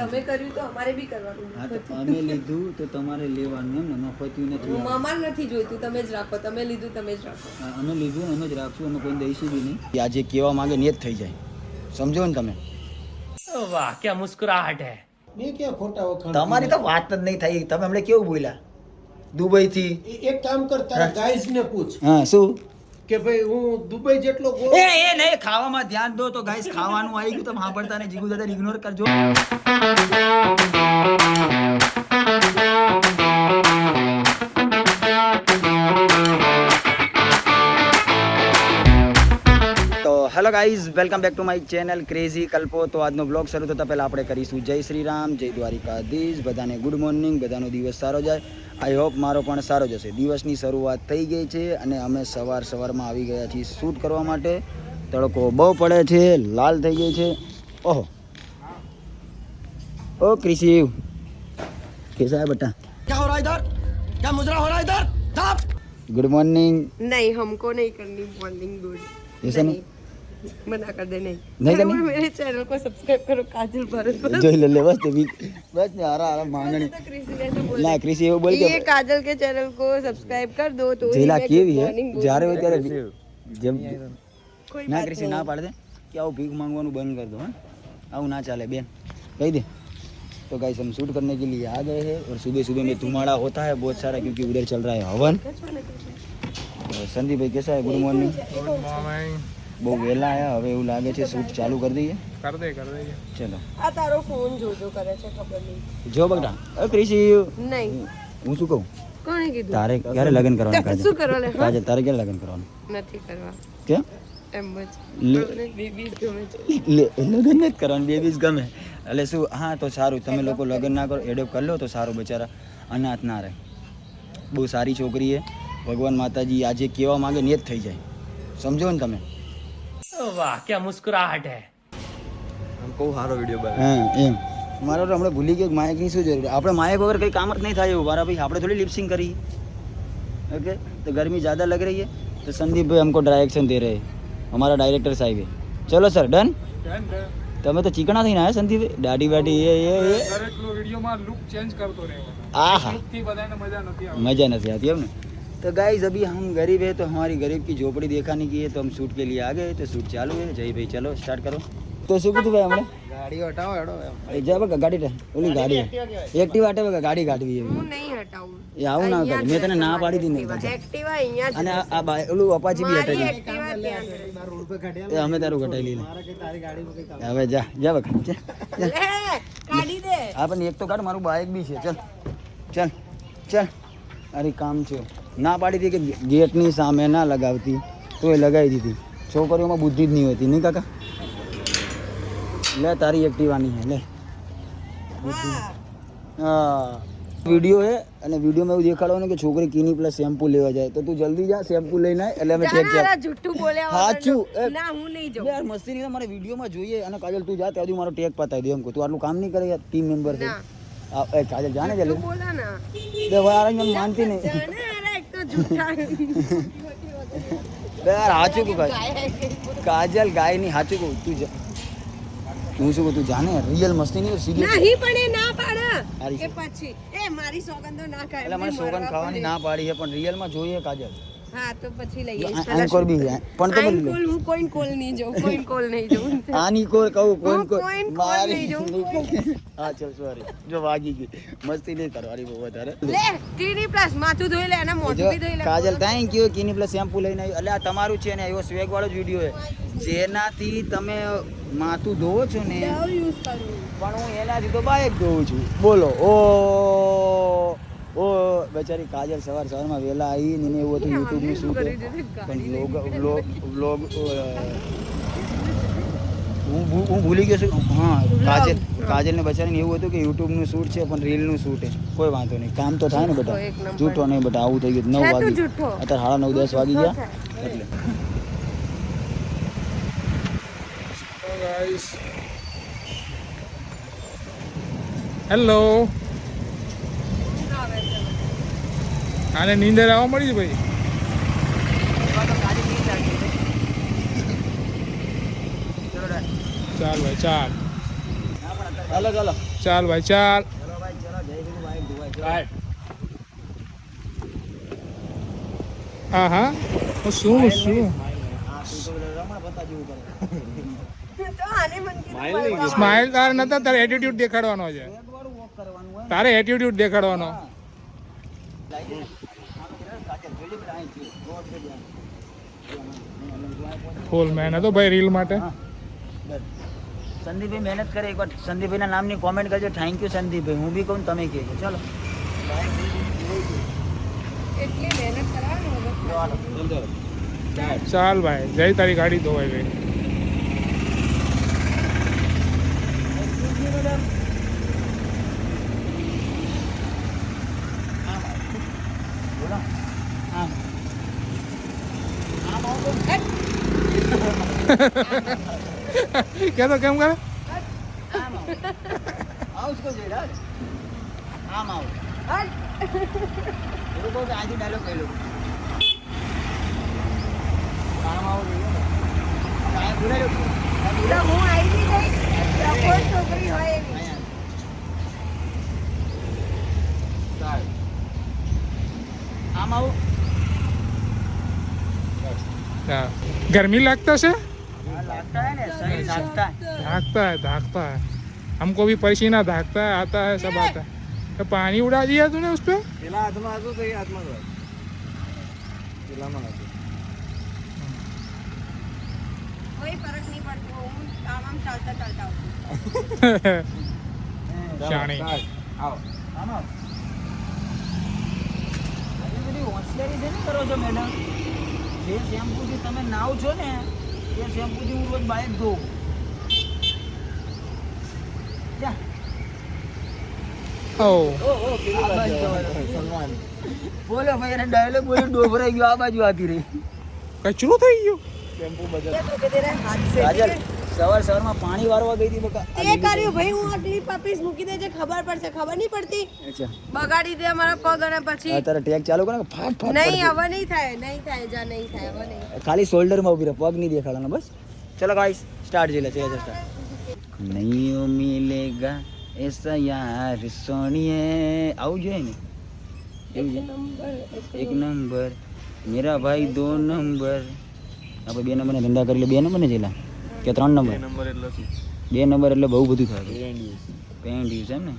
તમે કર્યું તો અમારે બી કરવાનું. હા તો અમે લીધું તો તમારે લેવાનું એમ ને, મફતિયું નથી. અમારે નથી જોઈતું, તમે જ રાખો. તમે લીધું તમે જ રાખો. અમે લીધું ને અમે જ રાખશું, અમે કોઈ દઈશું બી નહીં. આજે કેવા માંગે ને જ થઈ જાય, સમજો ને તમે. વાહ ક્યાં મુસ્કરાહટ હે. મેં ક્યાં ખોટા વખાણ. તમારી તો વાત જ નહીં થઈ. તમે હમણાં કેવું બોલ્યા દુબઈ થી? એક કામ કર, તારા ગાઈસ ને પૂછ હા શું કે ભાઈ હું દુબઈ જેટલો ગોળ. એ નહીં, ખાવામાં ધ્યાન દો. તો ગાઈસ ખાવાનું આવી ગયું, તમે સાંભળતા ને જીગુ દાદા ઇગ્નોર કરજો. તો hello guys, welcome back to my channel crazy કલ્પો. તો આજનો બ્લોગ શરૂ થતાં પહેલાં આપણે કરીશું જય શ્રી રામ, જય દ્વારિકાધીશ. બધાને ગુડ મોર્નિંગ, બધાનો દિવસ સારો જાય. આઈ હોપ મારો પણ સારો જશે. દિવસની શરૂઆત થઈ ગઈ છે અને અમે સવારમાં આવી ગયા છીએ શૂટ કરવા માટે. તડકો બહુ પડે છે, લાલ થઈ ગઈ છે. ઓહો ओ कृषि कैसा है बेटा? क्या हो रहा है इधर? क्या मुजरा हो रहा है इधर? साहब गुड मॉर्निंग. नहीं, हमको नहीं करनी मॉर्निंग गुड. ऐसा नहीं, मना कर दे. नहीं नहीं करनी? जरूर मेरे चैनल को सब्सक्राइब करो. काजल भारत जो ले ले बस बस आरा मांगणी ના ક્રિશી એવું બોલ કે ये काजल के चैनल को सब्सक्राइब कर दो तो જેલા કેવી હે જ્યારે હોય ત્યારે જેમ कोई ના बात ક્રિશી नहीं. ના પાડ દે કે આવું ભીખ માંગવાનું બંધ कर दो. हाँ આવું ના ચાલે બેન, कह दे. तो गाइस हम शूट करने के लिए आ गए हैं और सुबह सुबह में धुमाड़ा होता है बहुत सारा क्योंकि उधर चल रहा है हवन. संदीप भाई कैसा है? Good morning. બહુ વહેલા આવ્યા, હવે એવું લાગે છે શૂટ ચાલુ કરી દઈએ. कर दे ચલો આ તારો ફોન જોજો કરે છે ખબર નહીં. જો બગડા ક્રિશી નહીં હું શું કહું, કોણે કીધું? તારે ક્યારે લગ્ન કરવાનું? શું કરવા લે? કાજે તારે ક્યારે લગ્ન કરવાનું? નથી કરવા કેમ? એમ જ લે- બેબીઝ ગમે છે. લગ્ન નથી કરવાનું, બેબીઝ ગમે એટલે શું? હા તો સારું, તમે લોકો લગ્ન ના કરો, એડોપ્ટ કરી લો તો સારું, બચારા અનાથ ના રહે. બહુ સારી છોકરી છે, ભગવાન માતાજી આજે કેવા માંગે ને જ થઈ જાય, સમજો ને તમે. वाह क्या मुस्कुराहट है. હા એમ મારો તો હમણાં ભૂલી ગયો માયકની શું જરૂર. આપણે માયક વગર કંઈ કામ જ નહીં થાય એવું મારા ભાઈ. આપણે થોડી લિપસિંગ કરી. ओके तो गर्मी ज़्यादा लग रही है तो संदीप भाई हमको डायरेक्शन दे रहे हैं, हमारा डायरेक्टर साहब है. चलो सर डन. તમે તો ચીકણા થઈને આવ્યા સંદીપ, દાઢી બાઢી દરેક વિડિયોમાં લુક ચેન્જ કરતો રહેવાનો. આહા થી બધાને મજા નથી આવતી. मज़ा नहीं आती है ना. तो गाइस अभी हम गरीब है तो हमारी गरीब की झोपड़ी दिखाने की है तो हम शूट के लिए आ गए. तो शूट चालू है. जय भाई चलो स्टार्ट करो. तो શું કીધું ભાઈ હમણાં? ગાડી હટાવો હેડો. જા બકા ગાડી ઓલી ગાડી એક્ટિવા હટે બકા ગાડી કાઢવી છે. હું નહીં હટાવું. એ આવું ના કર, મેં તને ના પાડી દીધી ને. એક્ટિવા અહીંયા જ અને આ ઓલું અપાચી બી મારી હટે એક્ટિવા ત્યાં છે. રોડ पे ગાડી એ અમે તારું ઘટાઈ લઈને. મારા કે તારી ગાડી માં કઈ કામ. હવે જા જા બકા જા. લે કાઢી દે. હા પણ એક તો કાઢ, મારું બાઇક બી છે. ચલ ચલ ચલ. અરે કામ છે, ના પાડી હતી કે ગેટની સામે ના લગાવતી તો એ લગાવી દીધી. છોકરીઓમાં બુદ્ધિ જ નહીં હોતી નહીં કાકા. લે તારી એક્ટિવાની હે લે. હા વિડીયો હે અને વિડીયોમાં એવું દેખાડવાનું કે છોકરી કિની પ્લસ શેમ્પુ લેવા જાય તો તું જલ્દી જા શેમ્પુ લઈને આય એટલે અમે ટેક જાના જા. જુઠ્ઠું બોલ્યા સાચું. વગરનું. ના હું નહીં જાઉં. યાર મસ્તી નહીં, મારે વિડીયોમાં જોઈએ. અને કાજલ તું જા ત્યાં સુધી મારો ટેક પતાવી દે એમ કહું. તું આટલું કામ નહીં કરે યાર, ટીમ મેમ્બર છે. ના એ કાજલ જાને જલ્દી. તું બોલા ના બે વાર મને માનતી નહીં. જાના અરે એક તો જુઠ્ઠા બે યાર સાચું કહું કાજલ ગાય ની સાચું કહું. તું જા. તું શું કહું તું જાને રિયલ મસ્તી નહીં સિરિયસ. નહીં પણ એ ના પાડે હારી કે પછી એ મારી સોગંદો ના ખાય. એટલે મને સોગન ખાવાની ના પાડી છે પણ રિયલમાં જોઈએ કાજલ. હા તો પછી લઈએ આંકોર બી છે પણ તો બોલ કોલ હું કોઈન કોલ નહીં જાઉં. કોઈન કોલ નહીં જાઉં. આની કોર કહું કોઈન હું કોઈન કોલ મારી નહીં જાઉં. હા ચલ સોરી જો વાગી ગઈ. મસ્તી નહીં કરવાની બહુ વધારે. લે ટીની પ્લસ માથું ધોઈ લે અને મોઢું બી ધોઈ લે. કાજલ થેન્ક યુ કિની પ્લસ શેમ્પુ લઈને આવી. એટલે આ તમારું છે ને એવો સ્વેગ વાળો જ વિડીયો છે જેનાથી તમે માથું ધોવો છો ને. ડવ યુઝ કરું. પણ હું એનાથી તો બાઇક ધોઉં છું. બોલો ઓ બેચારી કાજલ સવારમાં વહેલા આવી ને એવું હતું યુટ્યુબનું શૂટ પણ વ્લોગ હું ભૂલી ગયો છું. હા કાજલને બચારીને એવું હતું કે યુટ્યુબનું શૂટ છે પણ રીલનું શૂટ છે. કોઈ વાંધો નહીં, કામ તો થાય ને બેટા. એક નંબર. જૂઠો નહીં બેટા, આવું થઈ ગયું 9 છે તું વાગી જૂઠો. અત્યારે 9:30 વાગી ગયા એટલે હેલો. આને નીંદર આવવા મળી છે ભાઈ. ચાલ ભાઈ ચાલ. ચાલો ચાલો ચાલ ભાઈ ચાલ. ચલો ભાઈ ચલો જય ગુરુ ભાઈ ધોવાય હા હા શું હા તું તો રમણ પતા જેવું કરે તો આને મન કીધું સ્માઇલ તાર નતા, તારે એટીટ્યુડ દેખાડવાનો છે. એક વાળું વોક કરવાનું હોય તારે એટીટ્યુડ દેખાડવાનો. લાઈટ કાચે જોઈ લે અહીં છે રોડ છે ત્યાં ફૂલ મહેનત હતો ભાઈ રીલ માટે. સંદીપભાઈ મહેનત કરે, એક વાર સંદીપભાઈના નામની કોમેન્ટ કરજો. થેન્ક યુ સંદીપભાઈ. હું બી કહું તમે કહેજો. ચાલો એટલી મહેનત કરવાનું ચાલ ભાઈ જય તારી ગાડી ધોવાઈ ગઈ. क्या तो કેમ કરે? આવ उसको जेड़ा આમ આવ એવું કહું કે આજે ડાયલોગ કહી લો. આમ આવ આ ભૂલા લો હું આવી ગઈ કોઈ છોકરી હોય એની આમ આવ. हाँ, गर्मी लगता से लगता है ना शरीर जागता है. धाकता है हमको भी पसीना धाकता है, आता है सब आता है. तो पानी उड़ा दिया तूने उस पे. પેલા હાથમાં હતું તો એ હાથમાં જ પેલામાં હતું. કોઈ ફરક નહીં પડતો હું આમ ચાલતા ચાલતા આવું શાણી. આવો આમ આવ. આટલી બધી હોશિયારી છે ને કરો છો મેડમ. જે શેમ્પૂથી તમે નાવ છો ને એ શેમ્પૂથી હું રોજ બાઇક ધોઉં. જા. ओ સલમાન બોલો ભાઈ એને ડાયલોગ બોલી ડોબરાઈ ગયો. આ બાજુ આતી રહી. कचरो થઈ ગયો. ટેમ્પો બજાર क्या तो कहते रहे हाथ से કાજલ સવારમાં પાણી વારવા ગઈ હતી બકા. તે કર્યું ભાઈ હું આટલી પપીસ મૂકી દેજે ખબર પડશે ખબર નહીં પડતી અચ્છા બગાડી દે અમારા પગ અને પછી તારે ટેગ ચાલુ કરો ને ફાટ ફાટ નહીં પડશે. હવે નહીં થાય નહીં થાય જા નહીં થાય હવે નહીં ખાલી શોલ્ડરમાં ઉભી રહે, પગ નહીં દેખાડવાનો બસ. ચલો ગાઈસ સ્ટાર્ટ જઈ લે ચલો સ્ટાર્ટ. નહીં મિલેગા એસા યાર સોણીએ આવું જોઈએ ને એવું છે. એક નંબર મેરા ભાઈ 2 નંબર. આપણે 2 નંબરના ધંધા કરી લે. 2 નંબર ને જેલા કે 3 નંબર? નંબર એટલે શું 2 નંબર એટલે બહુ બધું થાય. પેન્ડિયસ પેન્ટ યુઝ એમ ને,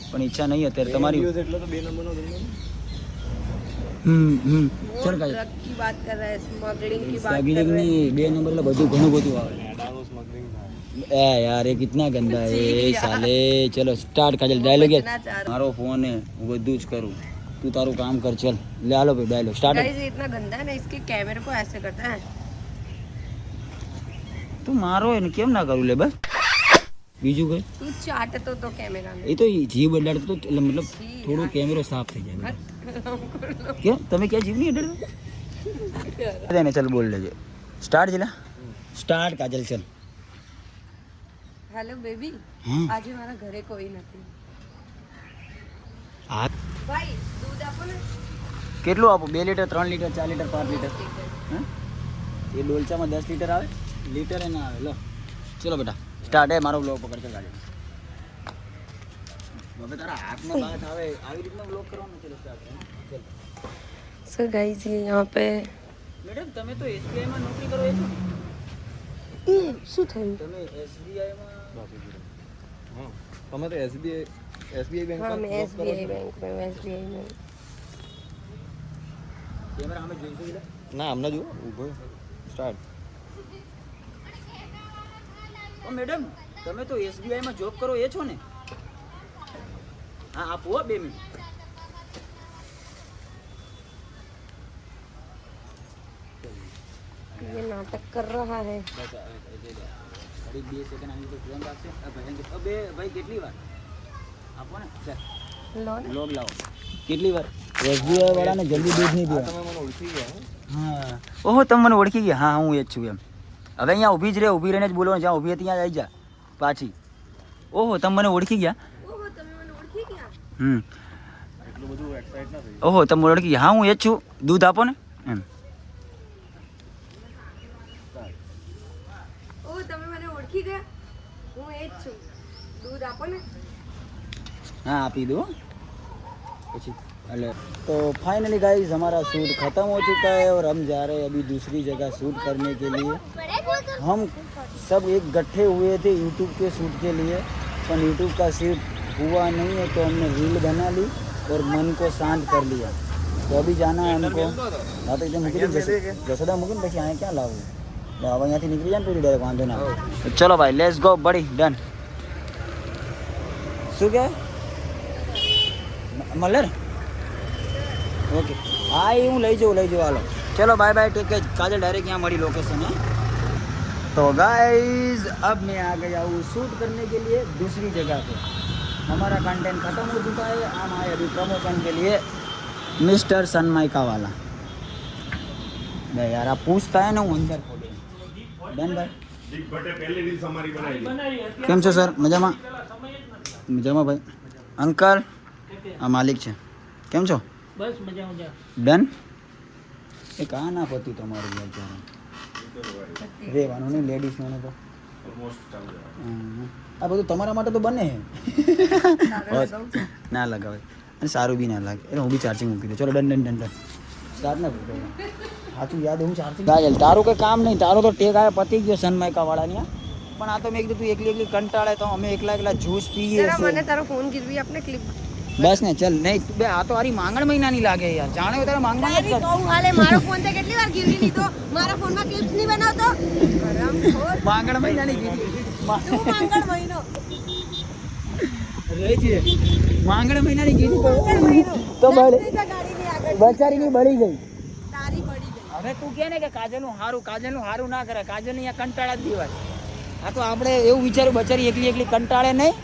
પણ ઈચ્છા નહીં અત્યારે તમારી. એટલે તો 2 નંબરનો ધંધો ચલ ગાઈસ ड्रग की बात कर रहा है स्मगलिंग की बात कर સ્મગલિંગ रहा है ની 2 નંબર એટલે બધું ઘણું બધું આવે. એડાનું સ્મગલિંગ થાય. ए यार ये कितना गंदा है ये साले. चलो स्टार्ट काजल डायलॉग बचना चाह रहा मारो फोन है હું બધું જ કરું, તું તારું કામ કર. ચલ લે આલો ભાઈ ડાયલોગ સ્ટાર્ટ. गाइस ये इतना गंदा है ना इसके कैमरे को ऐसे करता है તું મારો એને કેમ ના કરું લે બસ. બીજું કઈ तू चाटतो तो कैमरा में એ તો જીભ અડાડતો તો એટલે મતલબ થોડો કેમેરો સાફ થઈ જાય. કેમ તમે ક્યાં જીભ નહીં અડાડતો ને? ચલ બોલ લેજે સ્ટાર્ટ જલા સ્ટાર્ટ કાજલ ચલ. हेलो बेबी हाँ। आज हमारा घरे कोई नहीं આ भाई दूध आपो ने કેટલું આપું? 2 લીટર 3 લીટર 4 લીટર 5 લીટર? હા એ ડોલચામાં 10 લીટર આવે, લીટર ના આવે. લો ચલો બેટા સ્ટાર્ટ. મારો બ્લોગ પકડ. ચલ ગાડી હવે તારા હાથમાં બાત આવે આવી રીતનો બ્લોગ કરવાનો. ચલો સ્ટાર્ટ. ચલ सो गाइस ये यहाँ पे મેડમ તમે તો SBI માં નોકરી કરો એ છો ને? શું થયું તમે SBI માં? હા તમે તો SBI બેંક हाँ मैं SBI बैंक में SBI में કેમેરા અમે જોઈશું એટલે ના હમણાં જુઓ ઊભો સ્ટાર્ટ. ઓ મેડમ તમે તો SBI માં જોબ કરો એ છો ને? હા આપો 2 મિનિટ. ये नाटक कर रहा है ઘડી 2 સેકન્ડ આની તો ફોન રાખશે. અબે ભાઈ કેટલી વાર આપો ને. ચાલ लो ना લોગ લાવો. કેટલી વાર SBI વાળાને જલ્દી દૂધ નહીં આ દેવા. તમે મને ઓળખી ગયા હો? હા ઓહો તમે મને ઓળખી ગયા. હા હું એ જ છું એમ. હવે અહીંયા ઊભી જ રહે, ઊભી રહીને જ બોલવાનું. જ્યાં ઊભી હતી ત્યાં આવી જા પાછી. ઓહો તમે મને ઓળખી ગયા. ओहो તમે મને ઓળખી ગયા એટલું બધું એક્સાઇટ ના થઈ. ઓહો તમે ઓળખી ગયા. હા હું એ જ છું. દૂધ આપો ને એમ. ઓહો તમે મને ઓળખી ગયા હું એ જ છું દૂધ આપો ને हाँ आप ही दो પછી तो फाइनली गाइस हमारा शूट ख़त्म हो चुका है और हम जा रहे हैं अभी दूसरी जगह शूट करने के लिए हम सब एक गट्ठे हुए थे यूट्यूब के शूट के लिए पर यूट्यूब का शूट हुआ नहीं है तो हमने रील बना ली और मन को शांत कर लिया तो अभी जाना है हमको हाँ तो एकदम મૂકી દે જસોદા મૂકીને પછી અહીંયા ક્યાં લાવવું હવે અહીંયાથી નીકળી જાય ને પૂરી ડાયરેક્ટ વાંધો ના ચલો ભાઈ લેટ્સ ગો બડી ડન શું કહે મલર ओके हाँ ये हूँ लई जाऊँ हालो चलो बाय बाय टेक केयर काजल डायरेक्ट यहाँ मड़ी लोकेशन है तो गाइस अब मैं आ गया हूँ शूट करने के लिए दूसरी जगह पे हमारा कंटेंट ख़त्म हो चुका है हम आए अभी प्रमोशन के लिए मिस्टर सनमाइका वाला भाई यार आप पूछता है ना હું અંદર खोले डन भाई કેમ છો સર મજામાં મજામાં ભાઈ અંકલ આ માલિક છે કેમ છો બસ મજા મજા ડન એ કા ના પતી તમારું વિચાર રેવાનું નહીં લેડીઝ તો આ બધું તમારા માટે તો બને ના લગાવે અને સારું બી ના લાગે એટલે હું બી ચાર્જિંગ મૂકી દઉં ચલો done done done done start ના ભૂલ સાચું યાદ હું ચાર્જિંગ ગાજલ તારું કંઈ કામ નહીં તારું તો ટેક આવે પતી ગયો સનમાઇકા વાળાની પણ આ તો મેં કીધું તું એકલી કંટાળે તો અમે એકલા જ્યુસ પીએ મને તારો ફોન ગીરવી આપણે ક્લિપ બસ ને ચલ નહીં બે આ તો હારી માંગણ મહિનાની લાગે યાર જાણે તારે માંગણ જ કર કહું હાલે મારો ફોન તે કેટલી વાર ગીરવી લીધો મારા ફોનમાં ક્લિપ્સ નહીં બનાવતો હરામખોર માંગણ મહિનાની કીધી તું માંગણ મહિનો રે છે માંગણ મહિનાની કીધી માંગણ મહિનો તો બળી ગાડીની આગળ બચારીની બળી ગઈ તારી પડી ગઈ હવે તું કહે ને કે કાજલનું હારું ના કરે કાજલને અહીંયા કંટાળા જ દેવાય આ તો આપણે એવું વિચાર્યું બચારી એકલી કંટાળે નહીં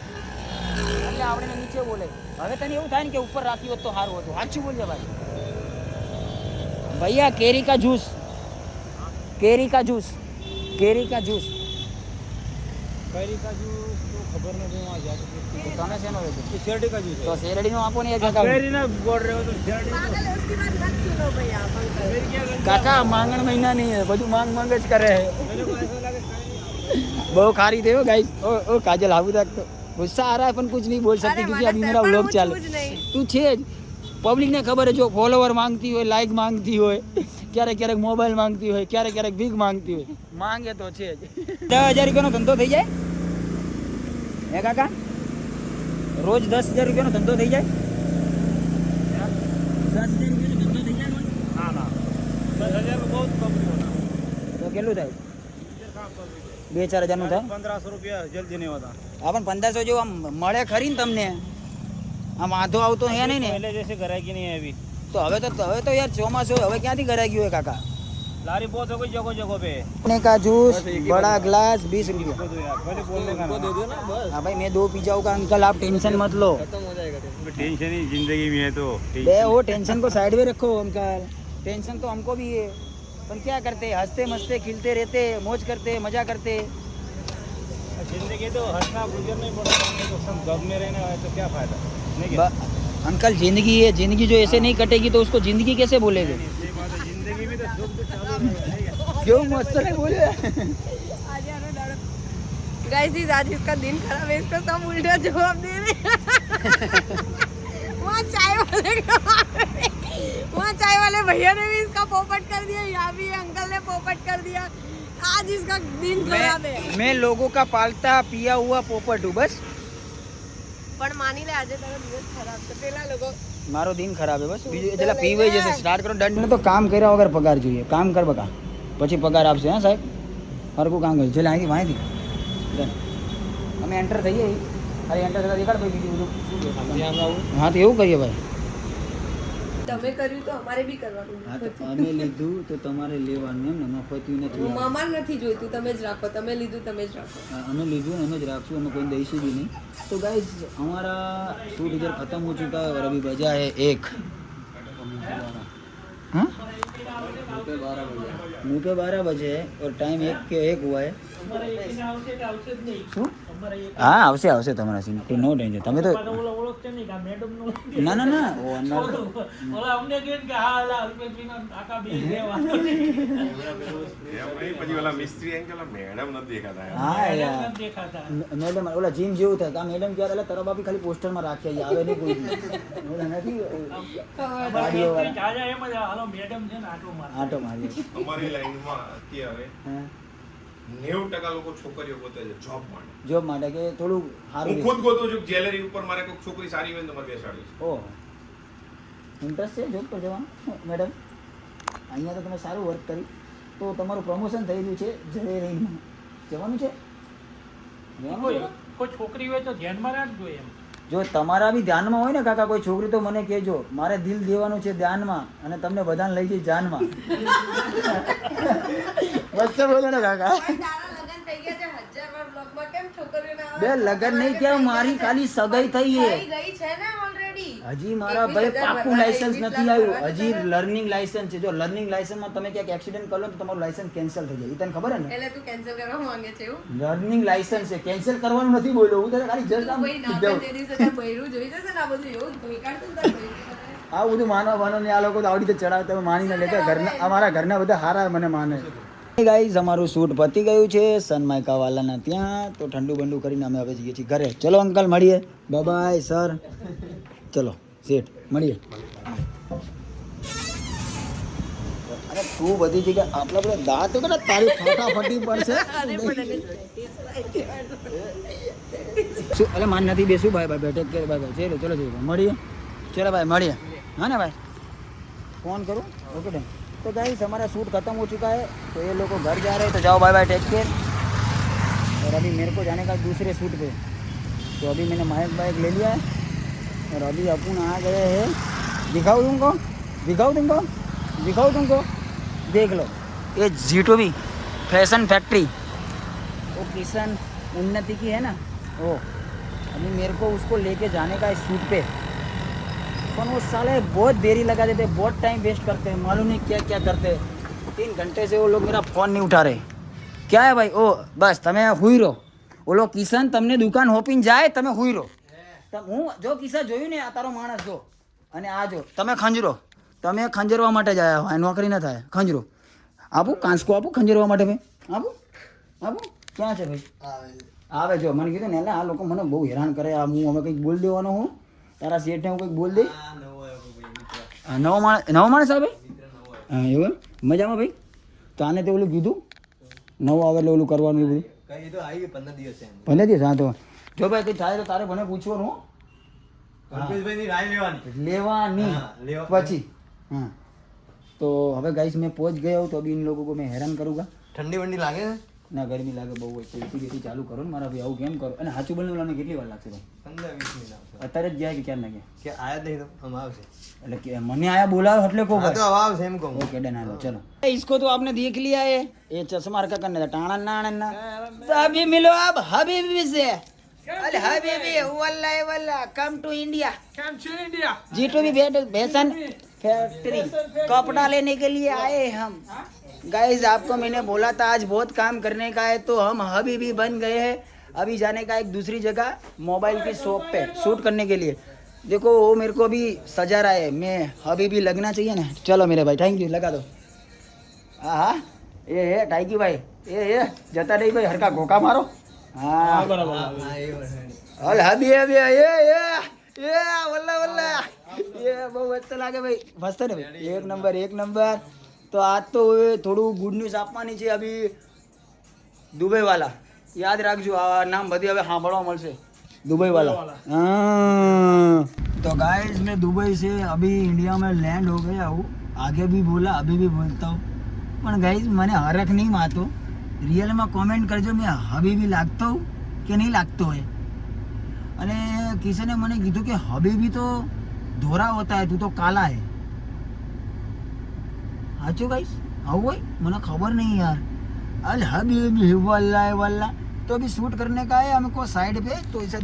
એટલે આપણે નીચે બોલે હવે તને એવું થાય ને કે ઉપર રાખ્યું હોત તો સારું હતું સાચું બોલજે ભાઈ ભૈયા કેરી કા જૂસ કેરી કા જૂસ તો ખબર નથી હું આ જાત તો તમે શેનો વેચો શેરડી કા જૂસ તો શેરડીનો આપો ને કાકા શેરડીના ગોળ રહ્યો તો શેરડી પાગલ है उसकी बात मत सुनो भैया पंकज કાકા માંગણ મહિના નહીં હે બધું માંગ જ કરે બહુ ખારી થયો ગાઈસ ओ काजल आबू तक तो गुस्सा आ रहा है अपन कुछ नहीं बोल सकती क्योंकि अभी मेरा व्लॉग चालू तू छे पब्लिक ने खबर है जो फॉलोवर मांगती હોય લાઈક માંગતી હોય ક્યારેક મોબાઈલ માંગતી હોય ક્યારેક ભીખ માંગતી હોય માંગે તો છે જ 10,000 રૂપિયાનો ધંધો થઈ જાય હે કાકા રોજ 10,000 રૂપિયાનો ધંધો થઈ જાય 10,000 રૂપિયાનો ધંધો થઈ જાય રોજ ના ના 10,000 બહુ કમ તો કેટલું થાય 2-4 હજારનું થાય 1500 રૂપિયા જલ્દી નહીં હોતા હા પણ 1500 જેવું આમ મળે ખરી ને તમને આમ વાંધો આવતો હે નહીં ને पहले जैसे घराकी नहीं है अभी તો હવે તો યાર ચોમાસું હવે ક્યાંથી ગરાગી હોય કાકા लारी बहुत हो गई जगह जगह पे ने का जूस बड़ा ग्लास 20 रुपया दो यार पहले बोलने का ना दे दो ना बस हाँ भाई मैं 2 पी जाऊंगा अंकल आप टेंशन मत लो खत्म हो जाएगा टेंशन ही जिंदगी में है तो बे वो टेंशन को साइड में रखो अंकल टेंशन तो हमको भी है पर क्या करते हंसते मस्ते खिलते रहते मौज करते मजा करते जिंदगी तो हंसना गुजरना ही पड़ता है तो सब गम में रहना है तो क्या फायदा नहीं क्या अंकल जिंदगी है जिंदगी जो ऐसे नहीं कटेगी तो उसको जिंदगी कैसे बोलेगे सही बात है जिंदगी में तो सुख तो चालू रहेगा क्यों मस्त नहीं बोले गाइस इस आज इसका दिन खराब है इसको सब उल्टा जवाब दे रहे वहाँ चाय वाले भैया ने भी इसका पोपट कर दिया यहाँ भी अंकल ने पोपट कर दिया आज इसका दिन खराब है मैं लोगों का पालता पिया हुआ पोपट हूँ बस પણ માની લે આજે તારો દિવસ ખરાબ છે પેલા લોકો મારો દિન ખરાબ હે બસ બીજું જેલા પીવાય જશે સ્ટાર્ટ કરો દંડ તો કામ કર્યા વગર પગાર જોઈએ કામ કર બકા પછી પગાર આપશે હા સાહેબ હરકું કામ કરજો એટલે અહીંથી વાંથી અમે એન્ટર થઈએ અરે એન્ટર થતા દેખાડ ભાઈ બીજું બધું હા તો એવું કરીએ ભાઈ તમે કર્યું તો અમારે બી કરવાનું હા તો અમે લીધું તો તમારે લેવાનું એમ ને મફતી નથી અમાર નથી જોઈતું તમે જ રાખો તમે લીધું તમે જ રાખો અમે લીધું ને અમે જ રાખશું અમે कोई दईશું भी नहीं तो गाइस हमारा शूट इधर ख़त्म हो चुका है और अभी बजा है 1 हाँ मुँह पे 12 बजे है और टाइम 1 के 1 हुआ है શું હા આવશે આવશે તમારા સીન નો ટેન્શન તમે તો ઓળખશે નહીં કે આ મેડમ નું ના ના ના ઓનર ઓલા અમને કહે કે હા ઓલા અલ્પેશભાઈના કાકા બે રહેવા પછી ઓલા મિસ્ત્રી એંગલ મેડમ નથી દેખાતા હા યાર દેખાતા મેડમ ઓલા જીમ જેવું થાય આ મેડમ ક્યારે એટલે તરફ આપી ખાલી પોસ્ટરમાં રાખી આવે નહીં કોઈ ઓલા નથી ગાડીઓ વાળા જાજા એમ જ હાલો મેડમ છે ને આટો મારે આટો મારી અમારી લાઈનમાં અત્યારે 90% લોકો છોકરીઓ ગોતે છે જોબ માટે જોબ માટે કે થોડું હું સારું ખુદ ગોતું છું ગેલેરી ઉપર મારે કોઈ છોકરી સારી હોય ને તમારે બેસાડી ઓહ ઇન્ટરેસ્ટ છે જોબ પર જવાનું મેડમ અહીંયા તો તમે સારું વર્ક કર્યું તો તમારું પ્રમોશન થઈ ગયું છે જ્વેલરીમાં જવાનું છે જવાનું છે? કોઈ છોકરી હોય તો ધ્યાનમાં રાખજો એમ જો તમારા બી ધ્યાનમાં હોય ને કાકા કોઈ છોકરી તો મને કહેજો મારે દિલ દેવાનું છે ધ્યાનમાં અને તમને બધાને લઈ જઈ જાનમાં વચ્ચે બોલો ને કાકા પણ તારા લગન થઈ ગયા છે 1000 વાર બ્લોગમાં કેમ છોકરીઓ ના બે લગન નહીં ત્યાં મારી ખાલી સગાઈ થઈ છે થઈ ગઈ છે ને ઓલરેડી હજી મારા ભાઈ પાકું લાયસન્સ નથી આવ્યું હજી લર્નિંગ લાયસન્સ છે જો લર્નિંગ લાયસન્સમાં તમે ક્યાંક એક્સિડન્ટ કરો તો તમારું લાયસન્સ કેન્સલ થઈ જાય એ તને ખબર હે ને એટલે તું કેન્સલ કરવા માંગે છે એવું લર્નિંગ લાયસન્સ છે કેન્સલ કરવાનું નથી બોલ્યો હું તને ખાલી જસ્ટ આમ ભાઈ ના કીધું. તે દિવસે તાર બૈરું જોઈ જશે ને આ બધું એવું જ ભઈ કાઢતું તાર બૈરું. આ બધું માનવા માનો ને આ લોકો તો આવડી રીતે ચડાવતા તમે માની ના લેતા ઘરના અમારા ઘરના બધા હારા મને માને ગાઈઝ અમારું શૂટ પતી ગયું છે સનમાઇકા વાલાના ત્યાં તો ઠંડુ બંડુ કરીને અમે હવે જઈએ છીએ ઘરે ચલો અંકલ મળીએ બાય બાય સર ચલો સેટ મળીએ અરે તું બધી જગ્યાએ આટલા બધા દાંત તો કરે તારી ફટાફટી પડશે શું અરે માન નથી બેસું ભાઈ ભાઈ ટેક કેર ભાઈ ભાઈ ચલો ચલો ચલો મળીએ ચલો ભાઈ મળીએ હા ને ભાઈ फोन करूँ ओके डन तो गाइस हमारा शूट खत्म हो चुका है तो ये लोग को घर जा रहे हैं तो जाओ बाय बाय टेक केयर और अभी मेरे को जाने का दूसरे शूट पे तो अभी मैंने माइक बाइक ले लिया है और अभी अपन आ गए हैं दिखाओ तुमको देख लो ये जीटो भी फैशन फैक्ट्री वो किशन उन्नति की है ना वो अभी मेरे को उसको लेके जाने का है शूट पे पर वो साले बहुत देरी लगा देते बहुत टाइम वेस्ट करते हैं मालूम नहीं क्या क्या करते हैं 3 घंटे से वो लोग मेरा फ़ोन नहीं उठा रहे क्या है भाई ओ बस તમે હુઈ રહો ઓલો કિશન તમને દુકાન હોપીને જાય તમે હુઈ રહો હું જો કિસ્સા જોયું ને આ તારો માણસ જો અને આ જો તમે ખંજરો તમે ખંજરવા માટે જ આવ્યા હોય નોકરી ન થાય ખંજરો આપું કાંસકો આપું ખંજરવા માટે ભાઈ આપું ક્યાં છે ભાઈ આવે જો મને કીધું ને એટલે આ લોકો મને બહુ હેરાન કરે આ હું હવે કંઈક બોલ દેવાનો હું તારા શેઠને હું કંઈક બોલ દઈ નવો માણસ આવે હા એવું મજામાં ભાઈ તો આને તે ઓલું કીધું નવો આવે એટલે ઓલું કરવાનું એ બધું 15 દિવસ હા તો જો ભાઈ કંઈ થાય તો તારે મને પૂછવાનું લેવાની પછી हाँ तो હવે गाइस मैं पहुंच गया हूँ तो अभी इन लोगों को मैं हैरान करूँगा ठंडी वंडी लागे ना गर्मी लागे બહુ હોય તો એસી બેસી ચાલુ કરો ને મારા ભાઈ આવું કેમ કરો અને સાચું બોલને કેટલી વાર લાગશે ભાઈ 15-20 मिनट અત્યારે જ જાય કે ક્યાં લાગે क्या आया नहीं तो हम आवશે એટલે કે મને આયા બોલાવ એટલે કો हाँ तो अब आवશે એમ કહું ओके डन आलो चलो इसको तो आपने देख लिया है ये चश्मा रखा करने था टाणा नाणा तो अभी मिलो अब हबीबी से अरे हबीबी वल्लाह वल्लाह कम टू इंडिया जीटू भी फैशन फैक्ट्री कपड़ा लेने के लिए आए हम गाइस आपको मैंने बोला था आज बहुत काम करने का है तो हम हबीबी बन गए हैं अभी जाने का एक दूसरी जगह मोबाइल की शॉप पे शूट करने के लिए देखो वो मेरे को अभी सजा रहा है मैं हबीबी लगना चाहिए ना चलो मेरे भाई थैंक यू लगा दो हाँ ये टाइकी भाई ये जता नहीं भाई हरका घोका मारो हाँ अल हबीबी ये वल्ला वल्ला ये बहुत अच्छा लागे भाई मस्त है भाई एक नंबर तो आज तो થોડું ગુડ ન્યૂઝ આપવાની છે અભી દુબઈ વાલા યાદ રાખજો આ નામ બધી હવે સાંભળવા મળશે दुबई वाला हाँ तो गाइस मैं दुबई से अभी इंडिया में लैंड हो गया हूँ आगे भी बोला अभी भी बोलता हूँ पर गाइस मैंने हरख नहीं मातो रियल में कमेंट करजो मैं हबीबी लागता हूँ कि नहीं लागतो है अने किसी ने मैंने कीधु कि हबीबी तो धोरा होता है तू तो काला है हाचो गाइस आવું હોય મને ખબર नहीं यार अल हबीबी वल्लाह वल्लाह तो अभी शूट करने का है हमको साइड पे तो ऐसा